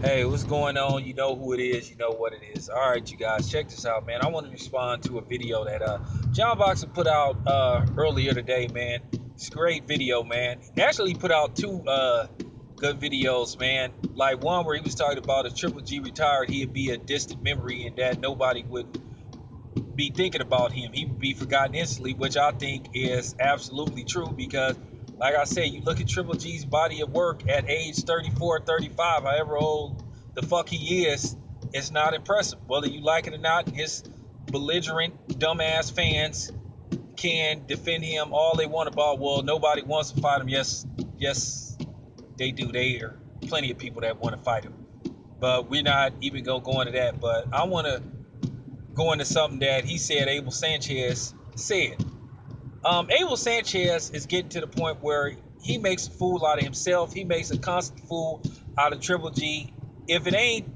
Hey, what's going on? You know who it is. You know what it is. All right, you guys, check this out, man. I want to respond to a video that John Boxer put out earlier today, man. It's a great video, man. He actually put out two good videos, man. Like one where he was talking about if Triple G retired, he'd be a distant memory and that nobody would be thinking about him. He would be forgotten instantly, which I think is absolutely true because, like I said, you look at Triple G's body of work at age 34, 35, however old the fuck he is, it's not impressive. Whether you like it or not, his belligerent, dumbass fans can defend him all they want about, well, nobody wants to fight him. Yes, they do. There are plenty of people that want to fight him. But we're not even going to go into that. But I want to go into something that he said Abel Sanchez said. Abel Sanchez is getting to the point where he makes a fool out of himself. He makes a constant fool out of Triple G. If it ain't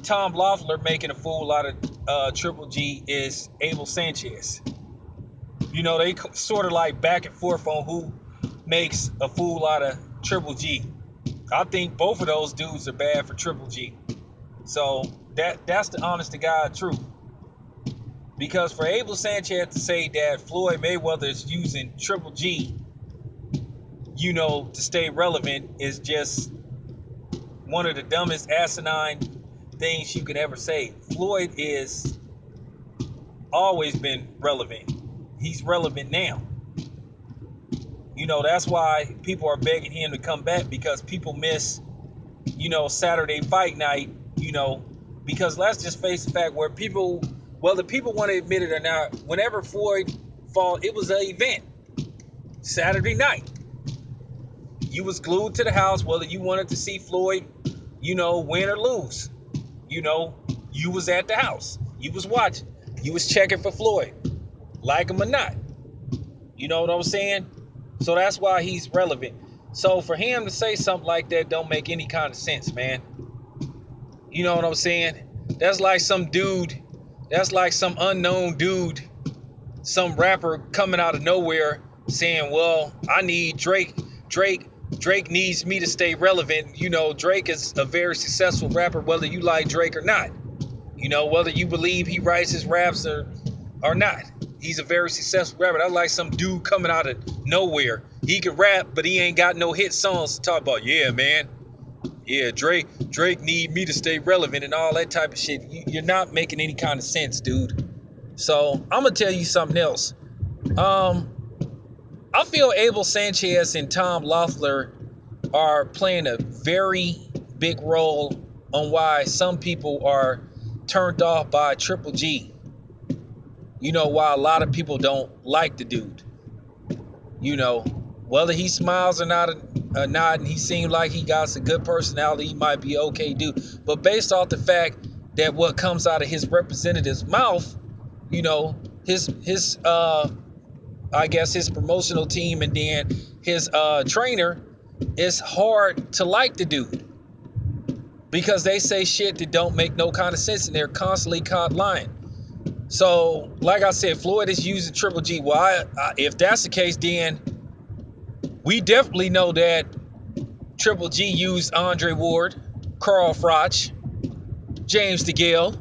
Tom Loeffler making a fool out of Triple G, is Abel Sanchez. You know, they sort of like back and forth on who makes a fool out of Triple G. I think both of those dudes are bad for Triple G. So that's the honest to God truth. Because for Abel Sanchez to say that Floyd Mayweather is using Triple G, to stay relevant is just one of the dumbest asinine things you could ever say. Floyd is always been relevant. He's relevant now. That's why people are begging him to come back because people miss, Saturday fight night, because let's just face the fact where people, whether people want to admit it or not, whenever Floyd fought, it was an event. Saturday night. You was glued to the house, whether you wanted to see Floyd, win or lose. You was at the house. You was watching. You was checking for Floyd. Like him or not. You know what I'm saying? So that's why he's relevant. So for him to say something like that don't make any kind of sense, man. You know what I'm saying? That's like some dude, that's like some unknown dude, some rapper coming out of nowhere saying, well, I need Drake needs me to stay relevant. Drake is a very successful rapper, whether you like Drake or not. Whether you believe he writes his raps or not. He's a very successful rapper. That's like some dude coming out of nowhere. He can rap, but he ain't got no hit songs to talk about. Yeah, man. Yeah, Drake need me to stay relevant and all that type of shit. You're not making any kind of sense, dude. So I'm gonna tell you something else. I feel Abel Sanchez and Tom Loeffler are playing a very big role on why some people are turned off by Triple G. Why a lot of people don't like the dude. Whether he smiles or not, and he seemed like he got a good personality, he might be okay dude. But based off the fact that what comes out of his representative's mouth, his I guess his promotional team and then his trainer, it's hard to like the dude because they say shit that don't make no kind of sense and they're constantly caught lying. So, like I said, Floyd is using Triple G. Well, if that's the case, then we definitely know that Triple G used Andre Ward, Carl Froch, James DeGale.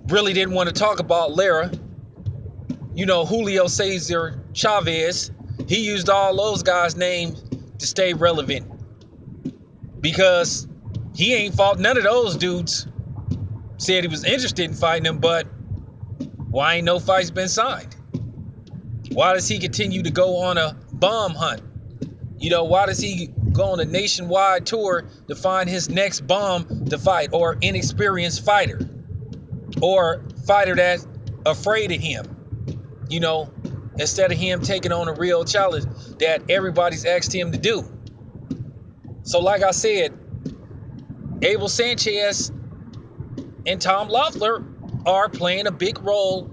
Really didn't want to talk about Lara. Julio Cesar Chavez. He used all those guys' names to stay relevant because he ain't fought none of those dudes. Said he was interested in fighting them, but why ain't no fights been signed? Why does he continue to go on a bomb hunt? Why does he go on a nationwide tour to find his next bomb to fight, or inexperienced fighter, or fighter that's afraid of him? Instead of him taking on a real challenge that everybody's asked him to do. So like I said, Abel Sanchez and Tom Loeffler are playing a big role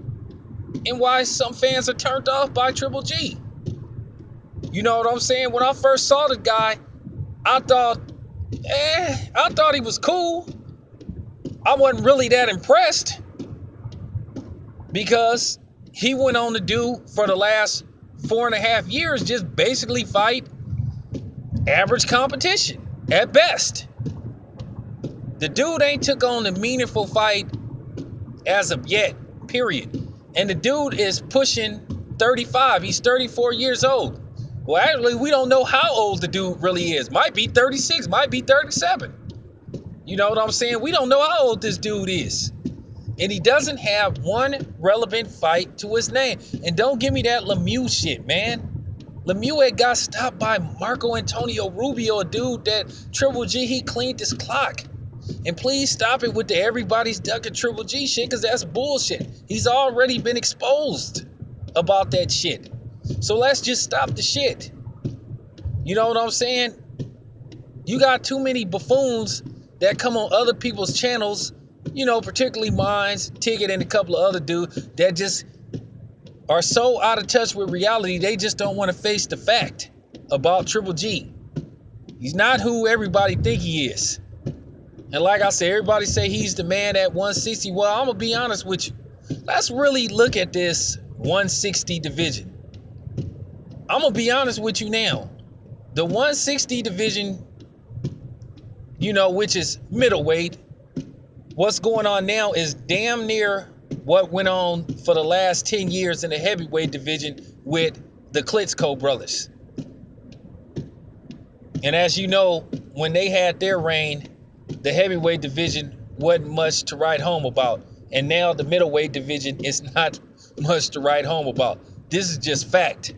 in why some fans are turned off by Triple G. You know what I'm saying? When I first saw the guy, I thought he was cool. I wasn't really that impressed because he went on to do for the last 4.5 years just basically fight average competition at best. The dude ain't took on a meaningful fight as of yet, period. And the dude is pushing 35. He's 34 years old. Well, actually, we don't know how old the dude really is. Might be 36, might be 37. You know what I'm saying? We don't know how old this dude is. And he doesn't have one relevant fight to his name. And don't give me that Lemieux shit, man. Lemieux had got stopped by Marco Antonio Rubio, a dude that Triple G, he cleaned his clock. And please stop it with the everybody's ducking Triple G shit, because that's bullshit. He's already been exposed about that shit. So let's just stop the shit. You know what I'm saying? You got too many buffoons that come on other people's channels, you know, particularly mine's, Ticket, and a couple of other dudes that just are so out of touch with reality, they just don't want to face the fact about Triple G. He's not who everybody think he is. And like I said, everybody say he's the man at 160. Well, I'm going to be honest with you. Let's really look at this 160 division. I'm going to be honest with you now. The 160 division, you know, which is middleweight, what's going on now is damn near what went on for the last 10 years in the heavyweight division with the Klitschko brothers. And as you know, when they had their reign, the heavyweight division wasn't much to write home about. And now the middleweight division is not much to write home about. This is just fact.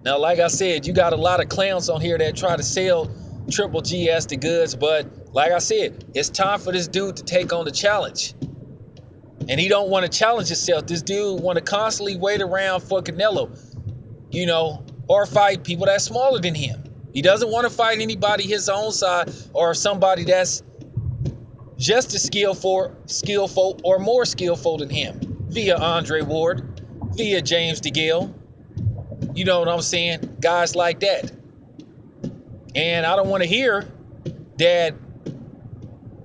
Now, like I said, you got a lot of clowns on here that try to sell Triple G as the goods. But like I said, it's time for this dude to take on the challenge. And he don't want to challenge himself. This dude want to constantly wait around for Canelo, you know, or fight people that's smaller than him. He doesn't want to fight anybody his own side or somebody that's just as skillful or more skillful than him, via Andre Ward, via James DeGale. You know what I'm saying? Guys like that. And I don't want to hear that,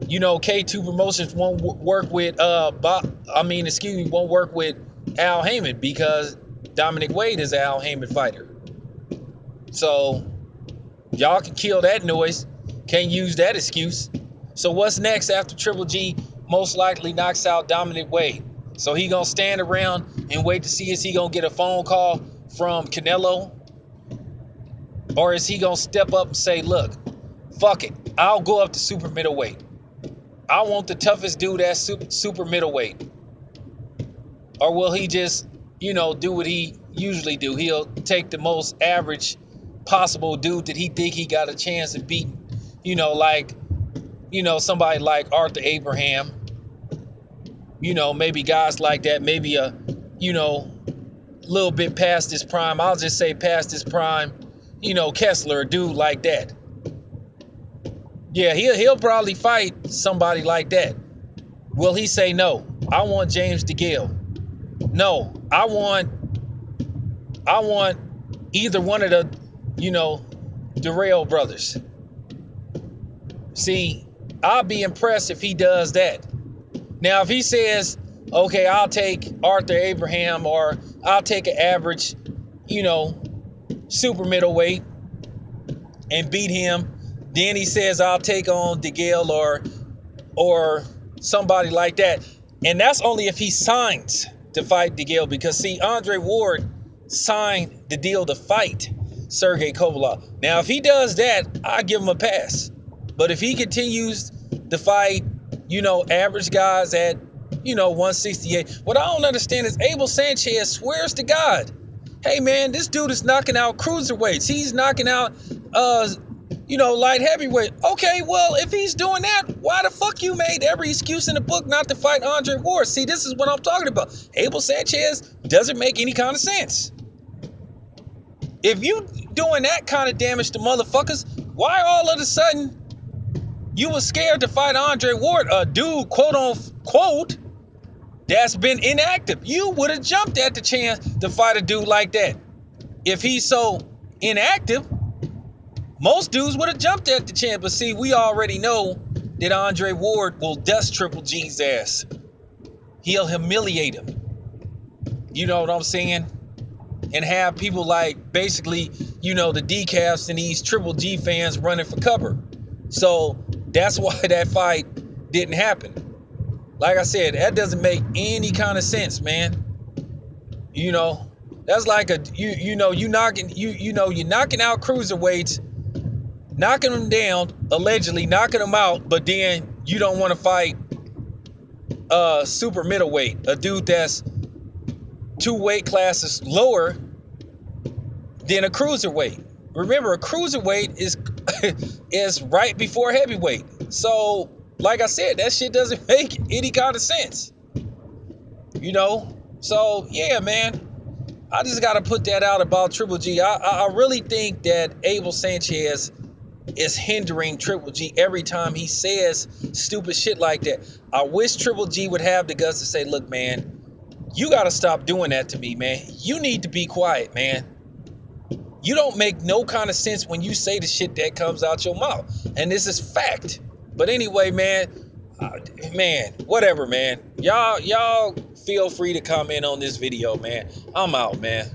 you know, K2 Promotions won't work with won't work with Al Heyman, because Dominic Wade is an Al Heyman fighter. So y'all can kill that noise. Can't use that excuse. So what's next after Triple G most likely knocks out Dominic Wade? So he gonna stand around and wait to see, is he gonna get a phone call from Canelo? Or is he gonna step up and say, look, fuck it, I'll go up to super middleweight. I want the toughest dude at super middleweight. Or will he just, you know, do what he usually do? He'll take the most average possible dude that he think he got a chance of beating. You know, like, you know, somebody like Arthur Abraham. You know, maybe guys like that. Maybe a, you know, little bit past his prime. I'll just say past his prime. You know, Kessler, a dude like that. Yeah, he'll probably fight somebody like that. Will he say, no, I want James DeGale? No, I want either one of the, you know, Darrell brothers. See, I'll be impressed if he does that. Now, if he says, okay, I'll take Arthur Abraham, or I'll take an average, you know, super middleweight and beat him. Then he says, I'll take on DeGale or somebody like that. And that's only if he signs to fight DeGale. Because, see, Andre Ward signed the deal to fight Sergey Kovalev. Now, if he does that, I give him a pass. But if he continues to fight, you know, average guys at, you know, 168. What I don't understand is Abel Sanchez swears to God, hey, man, this dude is knocking out cruiserweights. He's knocking out, you know, light heavyweight. Okay, well, if he's doing that, why the fuck you made every excuse in the book not to fight Andre Ward? See, this is what I'm talking about. Abel Sanchez doesn't make any kind of sense. If you doing that kind of damage to motherfuckers, why all of a sudden you were scared to fight Andre Ward, a dude, quote unquote, that's been inactive? You would have jumped at the chance to fight a dude like that. If he's so inactive, most dudes would have jumped at the chance. But see, we already know that Andre Ward will dust Triple G's ass. He'll humiliate him. You know what I'm saying? And have people like, basically, you know, the decaps and these Triple G fans running for cover. So that's why that fight didn't happen. Like I said, that doesn't make any kind of sense, man. You know, that's like you're knocking out cruiserweights, knocking them down, allegedly knocking them out, but then you don't want to fight super middleweight, a dude that's 2 weight classes lower than a cruiserweight. Remember, a cruiserweight is is right before heavyweight. So, like I said, that shit doesn't make any kind of sense. You know? So, yeah, man. I just got to put that out about Triple G. I really think that Abel Sanchez is hindering Triple G every time he says stupid shit like that. I wish Triple G would have the guts to say, look, man, you got to stop doing that to me, man. You need to be quiet, man. You don't make no kind of sense when you say the shit that comes out your mouth. And this is fact. But anyway, man, whatever, man. Y'all feel free to comment on this video, man. I'm out, man.